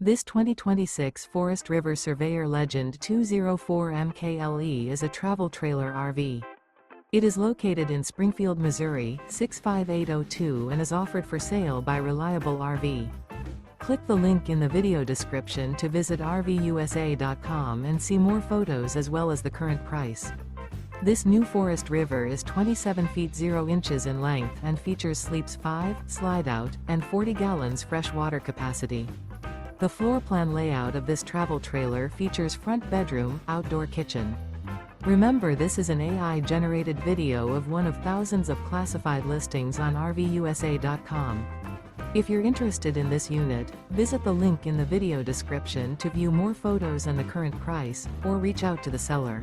This 2026 Forest River Surveyor Legend 204 MKLE is a travel trailer RV. It is located in Springfield, Missouri, 65802 and is offered for sale by Reliable RV. Click the link in the video description to visit RVUSA.com and see more photos as well as the current price. This new Forest River is 27 feet 0 inches in length and features sleeps 5, slide-out, and 40 gallons fresh water capacity. The floor plan layout of this travel trailer features front bedroom, outdoor kitchen. Remember, this is an AI-generated video of one of thousands of classified listings on RVUSA.com. If you're interested in this unit, visit the link in the video description to view more photos and the current price, or reach out to the seller.